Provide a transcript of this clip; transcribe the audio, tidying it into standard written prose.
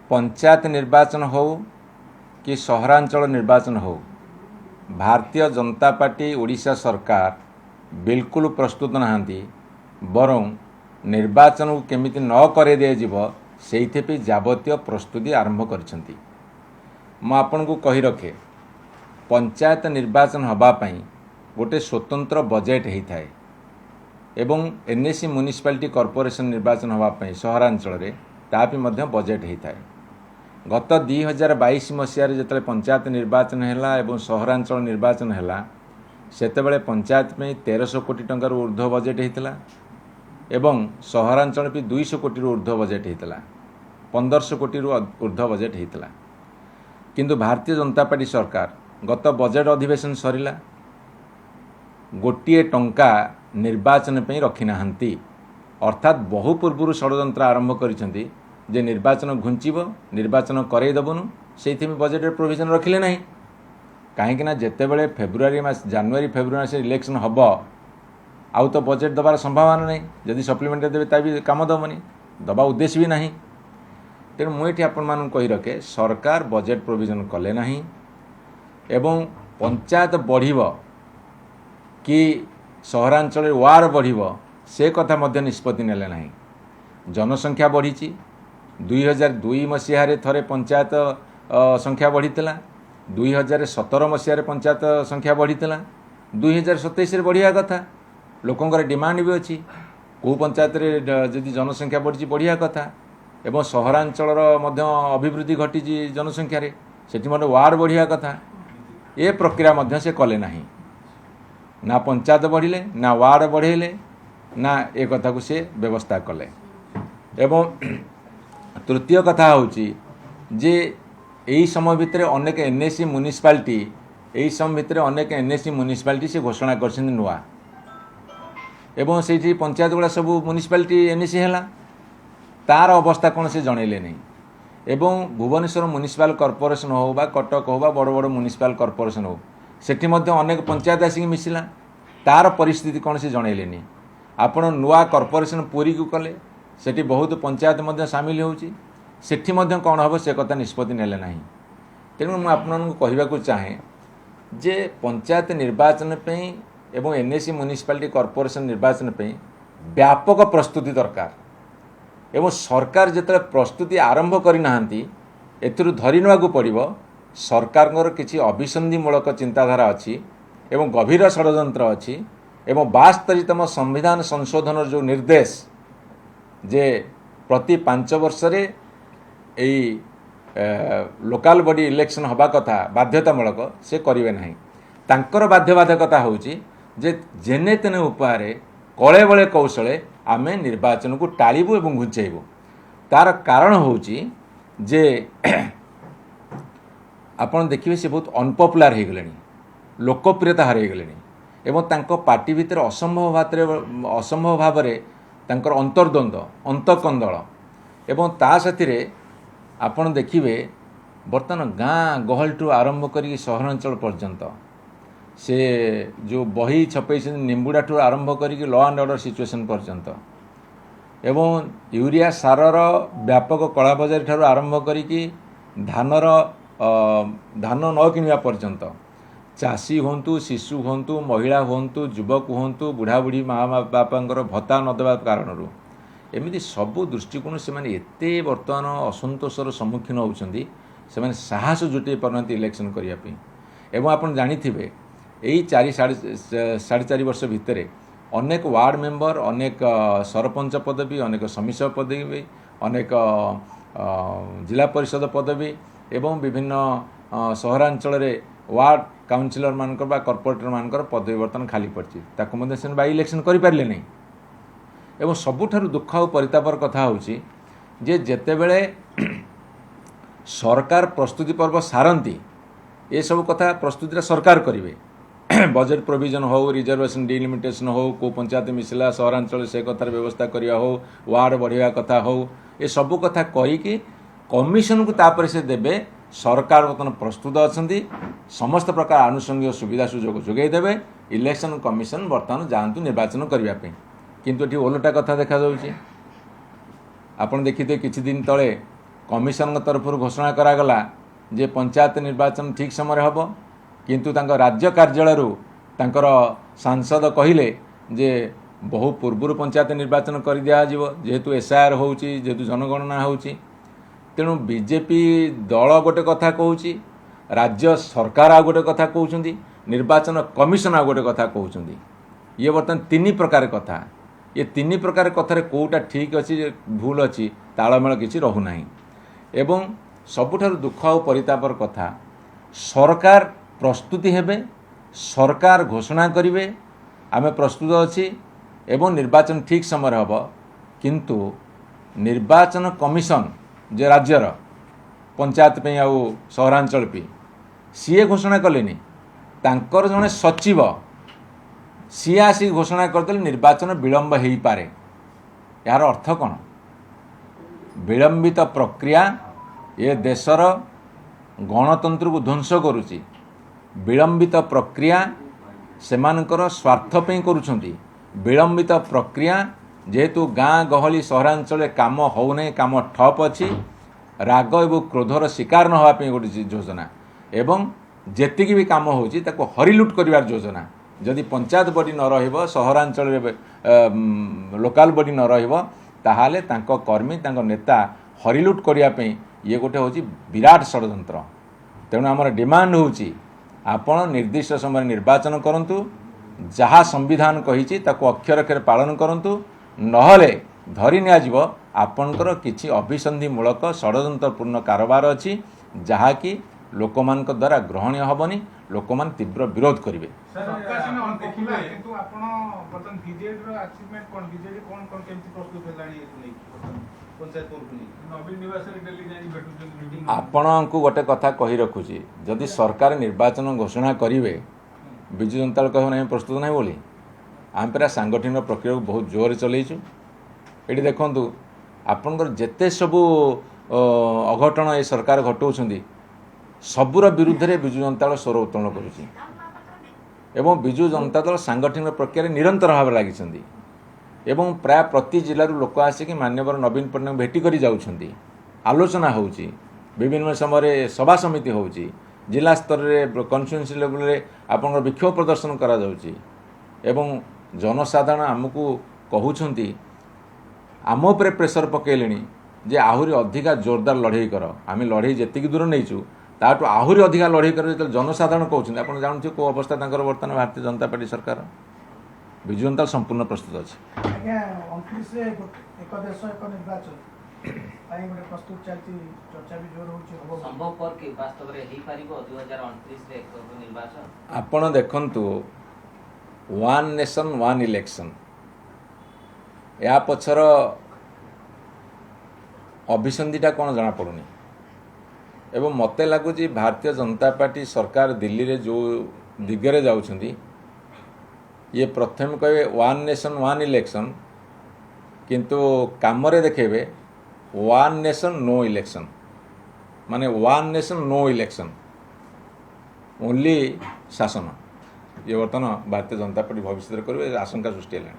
पंचायत निर्वाचन हो कि सहरांचल निर्वाचन हो, भारतीय जनता पार्टी ओडिशा सरकार बिल्कुल प्रस्तुत नहांती, बरं निर्वाचन को केमिति न करे दिजीव से जावतीय प्रस्तुति आरंभ करछंती। मैं आपन को कही रखे, पंचायत निर्वाचन हवापाई गोटे स्वतंत्र बजेट होता है एवं एनएसी म्युनिसिपालिटी कॉर्पोरेशन निर्वाचन हवापाई सहरांचल रे तापि मध्य बजेट होता है। गत 2022 मसीह जो पंचायत निर्वाचन है एवं सहरांचल निर्वाचन है सेतेबेले पंचायत में 1300 कोटी टंकार ऊर्ध्व बजेट होता एवं सहरांचल भी 200 कोटी ऊर्ध्व बजेट होता, 1500 कोटी ऊर्ध्व बजेट होता। किंतु भारतीय जनता पार्टी सरकार गत बजेट अधिवेशन सरिला गोटे टंका निर्वाचन पे रखी नाहंती, अर्थात बहु पूर्व षड्यंत्र आरंभ करिसेंती जे निर्वाचन घुंचीब, निर्वाचन करईदेबुनु, से बजेट प्रोविजन रखिले नहीं। कहीं जितेबले फेब्रुआरी मास जनवरी फेब्रुआरी मास इलेक्शन हम आउ तो बजेट दबार संभावना नहीं, जदि सप्लीमेंट देवे ता भी काम दबनी, दबा उद्देश्य भी नहीं। तेणु मुझे आपण कही रखे, सरकार बजेट प्रोविजन कले नहीं एवं पंचायत बढ़िब कि सहरांचल वार्ड बढ़िब से कथा मध्य निष्पत्ति नेले नहीं। जनसंख्या बढ़ी 2002 मसीह थरे पंचायत संख्या बढ़ी, 2017 मसीह पंचायत संख्या बढ़ी, 2027 बढ़िया कथा, लोकंर डिमांड भी अच्छी कौ पंचायत जदि जनसंख्या बढ़ी बढ़िया कथा एवं सहरांचल अभिवृद्धि घटी जनसंख्या से वार्ड बढ़िया कथा। ये प्रक्रिया मध्य से कले नहीं, ना पंचायत बढ़िले ना वार्ड बढ़ेले ना ए कथा को से व्यवस्था कले। एवं तृतीय कथा होची जे यही समय भितर अनेक एनएसी म्युनिसिपालिटी यही समय भितर अनेक एनएसी म्युनिसिपालिटी से घोषणा कर नुआ एवं से पंचायत गुड़ा सब म्युनिसिपालिटी एनएसी है तार अवस्था कौन से जनइले नहीं। एवं भुवनेश्वर म्युनिसिपल कॉर्पोरेशन हो बा कटक हो बा बड़ बड़ म्युनिसिपल कॉर्पोरेशन हो सेठी मध्य अनेक पंचायत आसिक मिसिला, तार परिस्थिति कौन से जनइले नहीं। आपण नुआ कॉर्पोरेशन पूरी को कले सेठी बहुत पंचायत मध्य सामिल होउची, सेठी मध्य कौन हम से कथा निष्पत्ति नेले नहीं। तेणु मुझे आपको कहवाक चाहे जे पंचायत निर्वाचन पे एवं एनएसी म्युनिसिपालिटी कॉर्पोरेशन निर्वाचन पे व्यापक प्रस्तुति दरकार एवं सरकार जिते प्रस्तुति आरंभ करना एथुरु धरी नेवाक पड़ो सरकार किसी अभिसंधिमूलक चिंताधारा अच्छी एवं गभीर षड्यंत्र अच्छी एवं 72तम संविधान संशोधन जो निर्देश जे प्रति 5 वर्ष रे लोकाल बॉडी इलेक्शन हवा कथा बाध्यतामूलक से करेंगे ना। तांकर बाध्यबाधकता होची जे जेने तेने उपाय कले बले कौशले आमे निर्वाचन को टाळीबु एवं घुंचेबु। तार कारण होची जे आपण देखिए से बहुत अनपॉपुलर हो गले, लोकप्रियता हर गले एवं तांको पार्टी भितर असंभव भाव में तांकर अंतर्द्वंद अंतकंदल एवं ता साथी आपण देखिए बर्तमान गाँ गहल ठू आरंभ करी सहरांचल पर्यंत से जो बही छपे निम्बुडा ठू आरंभ करी लॉ एंड ऑर्डर सिचुएशन पर्यंत एवं यूरिया सारर व्यापक कला बजार ठारू आरंभ करी धानर धान न किणवा पर्यंत चाषी हूँ, शिशु हूँ, महिला हूँ, युवक हूँ, बुढ़ा बुढ़ी माँ बापांकर भत्ता न देवा कारण एमती सबू दृष्टिकोण से एते बर्तमान असंतोषर सम्मुखीन होती से साहस जुटे पारना इलेक्शन करने एवं आप जाथे यही 4.5 वर्ष भितर अनेक वार्ड मेंबर, अनेक सरपंच पदवी, अनेक समिति पदवी, अनेक जिला परिषद पदवी एवं विभिन्न सहरांचल वार्ड काउंसिलर मानकर बा कॉर्पोरेटर मानकर पदवी बर्तमान खाली पड़ी ताकू बाई इलेक्शन करें नहीं। एवं सबुठारु दुख और परितापर कथा होची जे जेतेबेले सरकार प्रस्तुति पर्व सारंती ये सब कथा प्रस्तुति सरकार करेंगे, बजेट प्रोविजन हो, रिजर्वेशन डिलिमिटेशन हो, को पंचायत मिसला सहरांचल से कथार व्यवस्था करिया हो, वार्ड बढ़िया कथा हो, ये सब कथा कहीकि कमिशन को तापर से देबे। सरकार बर्तमान प्रस्तुत अच्छा समस्त प्रकार आनुषंगिक सुविधा सुजोग जोगे देवे, इलेक्शन कमिशन बर्तमान जातु निर्वाचन करने किंतु ये ओलटा कथा देखा जाउछि। आपण देखिथे किछि दिन तले कमिशन तरफ घोषणा करागला जे पंचायत निर्वाचन ठीक समय हम किंतु तांको राज्य कार्यालय तांकर सांसद कहिले जे बहु पूर्व पंचायत निर्वाचन कर दिया जेहेतु एसआईआर होउची जेहेतु जनगणना होउची तेणु बीजेपी दल गोटे कथा कहूँ राज्य सरकार आ गोटे कथा कहते निर्वाचन कमिशन आ गोटे कथा कहते ये बर्तमान तीन प्रकार कथा ये तीन प्रकार कथार कौटा ठीक अच्छी भूल अच्छी तालमेल किसी रहूना एवं सबुठार दुख और परितापर कथा सरकार प्रस्तुति हेबे सरकार घोषणा करिवे आमे प्रस्तुत अच्छी एवं निर्वाचन ठीक समय हम किंतु निर्वाचन कमिशन जे राज्यर पंचायत पे आउ सहरांचल पे सीए घोषणा कलेनी तांकर जने सचिव सी आसी घोषणा करदे निर्वाचन विलंब हो पारे यार अर्थ कौन विलंबित प्रक्रिया ये देशर गणतंत्र को ध्वंस करुची विलंबित प्रक्रिया सेमानकर स्वार्थ पे करुछंती विलंबित प्रक्रिया जेहेतु गाँ गहली सहरांचल काम होने काम ठप अच्छी राग एवं क्रोधर शिकार न होगापी गोटे योजना एवं जेतिकी भी काम होची ताको हरिलुट करिवार योजना जदि पंचायत बॉडी न रहिबो सहरांचल लोकाल बॉडी न रहिबो ताहाले तांको कर्मी तांको नेता हरिलुट करिया पे ये गोटे होची विराट षड्यंत्र तेणु आमर डिमांड होची आपण निर्दिष्ट समय निर्वाचन करंतु जहाँ संविधान कही ताको अक्षर अक्षर पालन करंतु नहले धरी नियाजिब आपणकर किछि अभिसंधिमूलक षड्यंत्रपूर्ण कारोबार अच्छी जहाँकि लोकमान द्वारा ग्रहणीय हेनी लोक मान तीव्र विरोध करेंगे आपण को गोटे कथा कही रखुची जदि सरकार निर्वाचन घोषणा करेंगे विजु जनता दल कह प्रस्तुत ना बोली आम पे सांगठनिक प्रक्रिया को बहुत जोर चलैचु ये देखु आपणकर जेते सबू अघटन ये सरकार घटाऊँ सबूर विरुद्ध में विजु जनता दल स्वर उत्तोलन करुच्ची एवं विजु जनता दल सांगठनिक प्रक्रिया निरंतर भाव लगी एवं प्राय प्रति जिलूर लोक आसिक मान्यवर नवीन पट्टनायक भेटी कर जाउछंती आलोचना होउची विभिन्न समय सभा समिति होउची जिला स्तर में कन्स्टिट्यूएंसी लेवल रे आपन विक्षोभ प्रदर्शन करा जाउची एवं जनसाधारण आमको कहउछंती आम उपरे प्रेसर पकेलेनी जे आहुरी अधिका जोरदार लड़ाई कर आम लड़ाई जेतिकी दूर नहींचु ताठू आहुरी अधिका लड़ाई कर जो जनसाधारण कहते आप जानते कौ अवस्था बर्तमान भारतीय जनता पार्टी सरकार विजु जनता संपूर्ण प्रस्तुत अच्छे आपण देखंतु वन नेशन वन इलेक्शन या पछर अभिसंधिटा कौन जना पड़ुनी एवं मते लगुच भारतीय जनता पार्टी सरकार दिल्ली रे जो दिगरे जाउछंती ये प्रथम कहे वन नेशन वन इलेक्शन किंतु काम रे देखेबे वन नेशन नो इलेक्शन माने one nation no election only शासन ये बर्तमान भारतीय जनता पार्टी भविष्य करेंगे आशंका सृष्टि है।